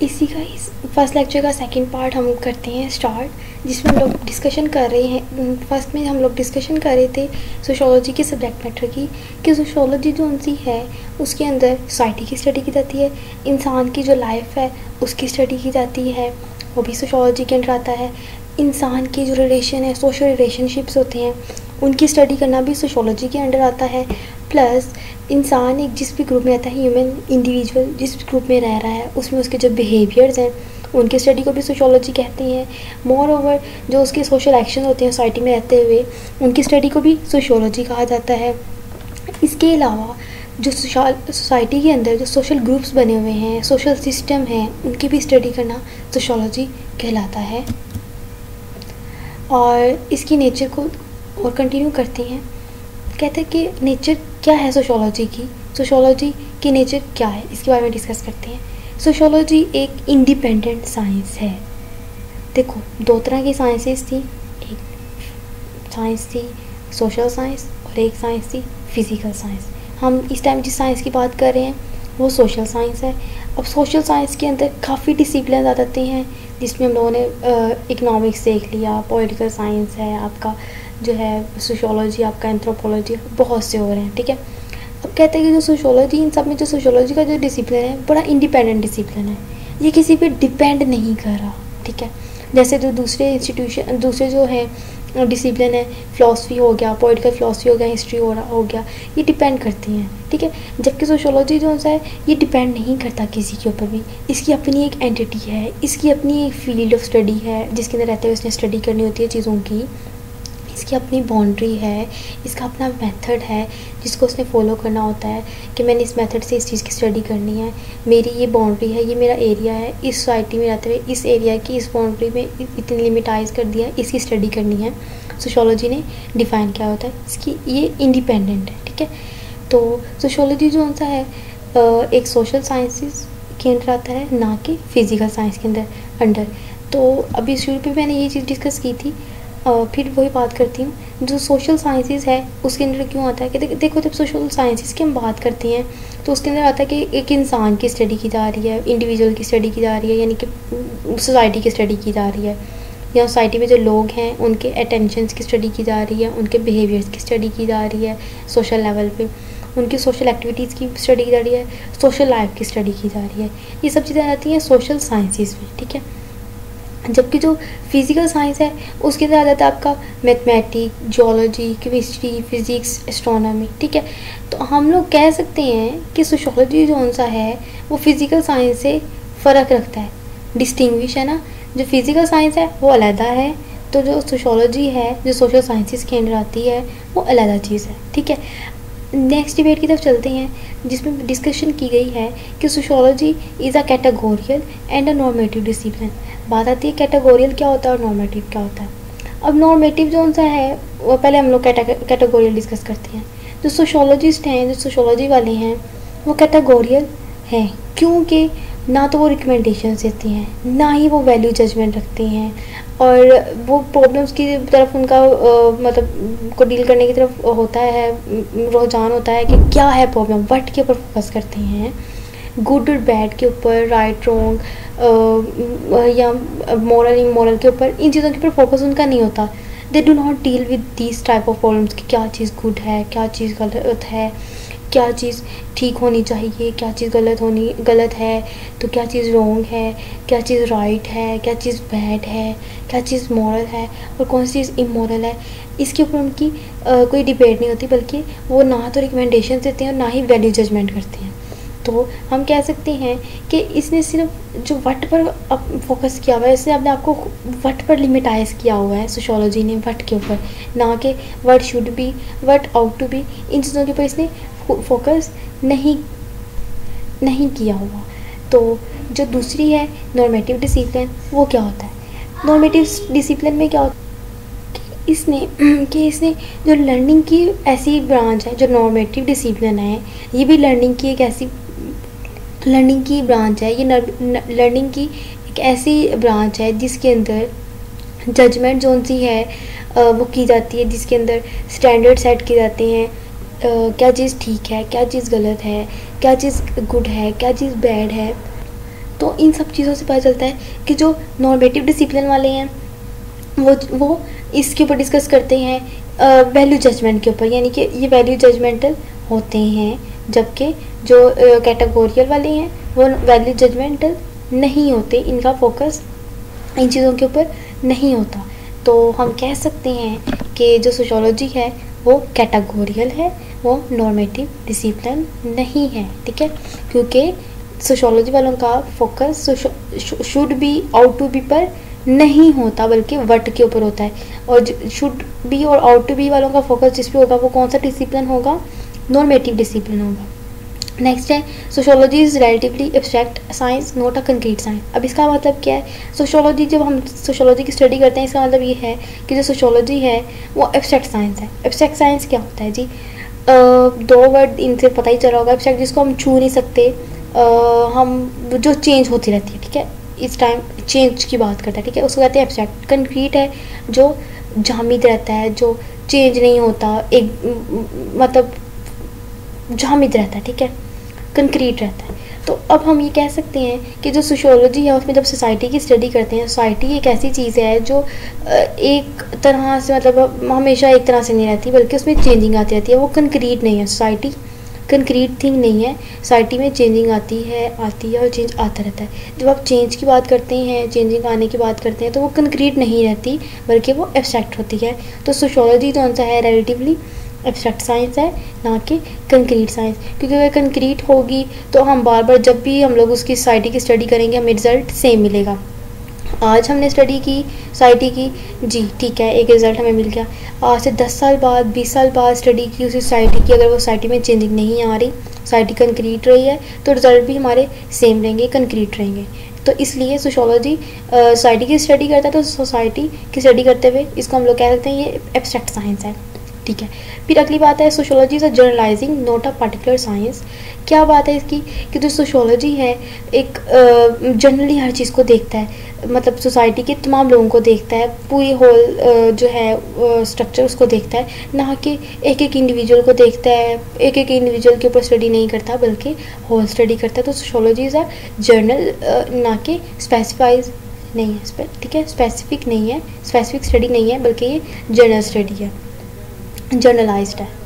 इसी का इस फर्स्ट लेक्चर का सेकंड पार्ट हम करते हैं स्टार्ट, जिसमें हम लोग डिस्कशन कर रहे हैं। फर्स्ट में हम लोग डिस्कशन कर रहे थे सोशियोलॉजी के सब्जेक्ट मैटर की, कि सोशियोलॉजी जो उनसी है उसके अंदर सोसाइटी की स्टडी की जाती है, इंसान की जो लाइफ है उसकी स्टडी की जाती है, वो भी सोशियोलॉजी के अंदर आता है। इंसान की जो रिलेशन है, सोशल रिलेशनशिप्स होते हैं, उनकी स्टडी करना भी सोशियोलॉजी के अंडर आता है। प्लस इंसान एक जिस भी ग्रुप में रहता है, ह्यूमन इंडिविजुअल जिस ग्रुप में रह रहा है उसमें उसके जो बिहेवियर्स हैं उनकी स्टडी को भी सोशियोलॉजी कहते हैं। मोर ओवर जो उसके सोशल एक्शन होते हैं सोसाइटी में रहते हुए, उनकी स्टडी को भी सोशियोलॉजी कहा जाता है। इसके अलावा जो सोसाइटी के अंदर जो सोशल ग्रुप्स बने हुए हैं, सोशल सिस्टम हैं, उनकी भी स्टडी करना सोशियोलॉजी कहलाता है। और इसकी नेचर को और कंटिन्यू करते हैं। कहते हैं कि नेचर क्या है सोशियोलॉजी की नेचर क्या है, इसके बारे में डिस्कस करते हैं। सोशियोलॉजी एक इंडिपेंडेंट साइंस है। देखो, दो तरह की साइंसेस थी, एक साइंस थी सोशल साइंस और एक साइंस थी फिज़िकल साइंस। हम इस टाइम जिस साइंस की बात कर रहे हैं वो सोशल साइंस है। अब सोशल साइंस के अंदर काफ़ी डिसिप्लिन आ जाते हैं, जिसमें हम लोगों ने इकोनॉमिक्स देख लिया, पॉलिटिकल साइंस है आपका जो है, सोशियोलॉजी आपका, एंथ्रोपोलॉजी, बहुत से और हैं, ठीक है। अब कहते हैं कि जो सोशियोलॉजी, इन सब में जो सोशियोलॉजी का जो डिसिप्लिन है बड़ा इंडिपेंडेंट डिसिप्लिन है, ये किसी पे डिपेंड नहीं कर रहा, ठीक है। जैसे जो दूसरे इंस्टीट्यूशन, दूसरे जो है डिसिप्लिन है, फ़िलासफ़ी हो गया, पॉलिटिकल फ़िलासफ़ी हो गया, हिस्ट्री हो गया, ये डिपेंड करती हैं, ठीक है। जबकि सोशियोलॉजी जो है ये डिपेंड नहीं करता किसी के ऊपर भी, इसकी अपनी एक एंटिटी है, इसकी अपनी एक फील्ड ऑफ स्टडी है जिसके अंदर रहते हुए उसने स्टडी करनी होती है चीज़ों की। इसकी अपनी बाउंड्री है, इसका अपना मेथड है जिसको उसने फॉलो करना होता है कि मैंने इस मेथड से इस चीज़ की स्टडी करनी है, मेरी ये बाउंड्री है, ये मेरा एरिया है, इस सोसाइटी में रहते हुए इस एरिया की इस बाउंड्री में इतनी लिमिटाइज़ कर दिया है, इसकी स्टडी करनी है। सोशियोलॉजी ने डिफ़ाइन किया होता है, इसकी ये इंडिपेंडेंट है, ठीक है। तो सोशियोलॉजी जो सा है एक सोशल साइंसेस के अंदर आता है, ना कि फिज़िकल साइंस के अंदर। तो अभी शुरू पे मैंने ये चीज़ डिस्कस की थी, फिर वही बात करती हूँ। जो सोशल साइंसेस है उसके अंदर क्यों आता है कि देखो, जब सोशल साइंसेस की हम बात करते हैं तो उसके अंदर आता है कि एक इंसान की स्टडी की जा रही है, इंडिविजुअल की स्टडी की जा रही है, यानी कि सोसाइटी की स्टडी की जा रही है, या सोसाइटी में जो लोग हैं उनके अटेंशंस की स्टडी की जा रही है, उनके बिहेवियर्स की स्टडी की जा रही है, सोशल लेवल पे उनकी सोशल एक्टिविटीज़ की स्टडी की जा रही है, सोशल लाइफ की स्टडी की जा रही है। ये सब चीज़ें आती हैं सोशल साइंसेस में, ठीक है। जबकि जो फिज़िकल साइंस है उसके अंदर आ जाता है आपका mathematics, geology, chemistry, physics, astronomy, ठीक है। तो हम लोग कह सकते हैं कि सोशियोलॉजी जो सा है वो फिज़िकल साइंस से फ़र्क रखता है, डिस्टिंग्विश है ना। जो फिज़िकल साइंस है वो अलहदा है, तो जो सोशियोलॉजी है जो सोशल साइंसेस के अंदर आती है वो अलहदा चीज़ है, ठीक है। नेक्स्ट डिबेट की तरफ चलते हैं, जिसमें डिस्कशन की गई है कि sociology is a categorical and a normative discipline. बात आती है कैटेगोरियल क्या होता है और नॉर्मेटिव क्या होता है। अब नॉर्मेटिव जो सा है वो पहले हम लोग कैटेगोरियल डिस्कस करते हैं। जो सोशियोलॉजिस्ट हैं, जो सोशियोलॉजी वाले हैं, वो कैटेगोरियल हैं क्योंकि ना तो वो रिकमेंडेशंस देती हैं, ना ही वो वैल्यू जजमेंट रखते हैं, और वो प्रॉब्लम्स की तरफ उनका मतलब को डील करने की तरफ होता है, रुझान होता है कि क्या है प्रॉब्लम, वट के ऊपर फोकस करते हैं, गुड और बैड के ऊपर, राइट रॉन्ग या मॉरल इमोरल के ऊपर, इन चीज़ों के ऊपर फोकस उनका नहीं होता। They do not deal with this type of problems कि क्या चीज़ गुड है, क्या चीज़ गलत है, क्या चीज़ ठीक होनी चाहिए, क्या चीज़ गलत है, तो क्या चीज़ रॉन्ग है, क्या चीज़ राइट है, क्या चीज़ बैड है, क्या चीज़ मॉरल है और कौन सी चीज़ इमोरल है। इसके ऊपर उनकी कोई डिबेट नहीं होती, बल्कि वो ना तो रिकमेंडेशन देते हैं और ना ही वैल्यू जजमेंट करते हैं। तो हम कह सकते हैं कि इसने सिर्फ जो वट पर फोकस किया हुआ है, इसने अपने आप को वट पर लिमिटाइज़ किया हुआ है सोशियोलॉजी ने, वट के ऊपर, ना कि what should be, what ought to be, इन चीज़ों के ऊपर इसने फोकस नहीं किया हुआ। तो जो दूसरी है नॉर्मेटिव डिसिप्लिन, वो क्या होता है। नॉर्मेटिव डिसिप्लिन में क्या होता है कि इसने जो लर्निंग की ऐसी ब्रांच है, जो नॉर्मेटिव डिसिप्लिन है, ये भी लर्निंग की एक ऐसी लर्निंग की ब्रांच है। ये लर्निंग की एक ऐसी ब्रांच है जिसके अंदर जजमेंट जो सी है वो की जाती है, जिसके अंदर स्टैंडर्ड सेट किए जाते हैं, क्या चीज़ ठीक है, क्या चीज़ गलत है, क्या चीज़ गुड है, क्या चीज़ बैड है। तो इन सब चीज़ों से पता चलता है कि जो नॉर्मेटिव डिसिप्लिन वाले हैं वो इसके ऊपर डिस्कस करते हैं वैल्यू जजमेंट के ऊपर, यानी कि ये वैल्यू जजमेंटल होते हैं, जबकि जो कैटेगोरियल वाले हैं वो वैल्यू जजमेंटल नहीं होते, इनका फोकस इन चीज़ों के ऊपर नहीं होता। तो हम कह सकते हैं कि जो सोशियोलॉजी है वो कैटेगोरियल है, वो नॉर्मेटिव डिसिप्लिन नहीं है, ठीक है, क्योंकि सोशियोलॉजी वालों का focus should be ought to be पर नहीं होता बल्कि व्हाट के ऊपर होता है। और शुड बी और आउट टू बी वालों का फोकस जिस पे होगा वो कौन सा डिसिप्लिन होगा, नॉर्मेटिव डिसिप्लिन होगा। नेक्स्ट है sociology is relatively abstract science not a concrete science. अब इसका मतलब क्या है, सोशियोलॉजी, जब हम सोशियोलॉजी की स्टडी करते हैं इसका मतलब ये है कि जो सोशियोलॉजी है वो एब्स्ट्रैक्ट साइंस है। एब्स्ट्रैक्ट साइंस क्या होता है जी, दो वर्ड इनसे पता ही चला होगा, एब्स्ट्रैक्ट जिसको हम छू नहीं सकते, हम जो चेंज होती रहती है, ठीक है, इस टाइम चेंज की बात करता है, ठीक है, उसको कहते हैं एब्स्ट्रैक्ट। कंक्रीट है जो जामिद रहता है, जो चेंज नहीं होता, एक मतलब जामिद रहता है, ठीक है, कंक्रीट रहता है। तो अब हम ये कह सकते हैं कि जो सोशियोलॉजी है उसमें जब सोसाइटी की स्टडी करते हैं, सोसाइटी एक ऐसी चीज़ है जो एक तरह से मतलब हमेशा एक तरह से नहीं रहती बल्कि उसमें चेंजिंग आती रहती है, वो कंक्रीट नहीं है। सोसाइटी कंक्रीट थिंग नहीं है, सोसाइटी में चेंजिंग आती है और चेंज आता रहता है। जब आप चेंज की बात करते हैं, चेंजिंग आने की बात करते हैं, तो वो कंक्रीट नहीं रहती बल्कि वो एब्स्ट्रैक्ट होती है। तो सोशियोलॉजी कौन सा है, रिलेटिवली एब्स्ट्रैक्ट साइंस है, ना कि कंक्रीट साइंस, क्योंकि अगर कंक्रीट होगी तो हम बार बार जब भी हम लोग उसकी सोसाइटी की स्टडी करेंगे हमें रिज़ल्ट सेम मिलेगा। आज हमने स्टडी की सोसाइटी की, जी ठीक है, एक रिज़ल्ट हमें मिल गया। आज से 10 साल बाद 20 साल बाद स्टडी की उसी सोसाइटी की, अगर वो सोसाइटी में चेंजिंग नहीं आ रही, सोसाइटी कंक्रीट रही है, तो रिज़ल्ट भी हमारे सेम रहेंगे, कंक्रीट रहेंगे। तो इसलिए सोशियोलॉजी सोसाइटी की स्टडी करता है, तो सोसाइटी की स्टडी करते हुए इसको हम लोग कह सकते हैं ये एब्स्ट्रैक्ट साइंस है, ठीक है। फिर अगली बात है sociology is a generalising not a particular science. क्या बात है इसकी कि जो सोशियोलॉजी है एक जनरली हर चीज़ को देखता है, मतलब सोसाइटी के तमाम लोगों को देखता है, पूरी होल जो है स्ट्रक्चर उसको देखता है, ना कि एक एक इंडिविजुअल को देखता है, एक एक इंडिविजुअल के ऊपर स्टडी नहीं करता बल्कि होल स्टडी करता है। तो सोशियोलॉजी इज़ अ जर्नल, ना कि स्पेसिफाइज नहीं है, ठीक है, स्पेसिफिक नहीं है, स्पेसिफिक स्टडी नहीं है बल्कि ये जनरल स्टडी है, जर्नलाइज्ड है।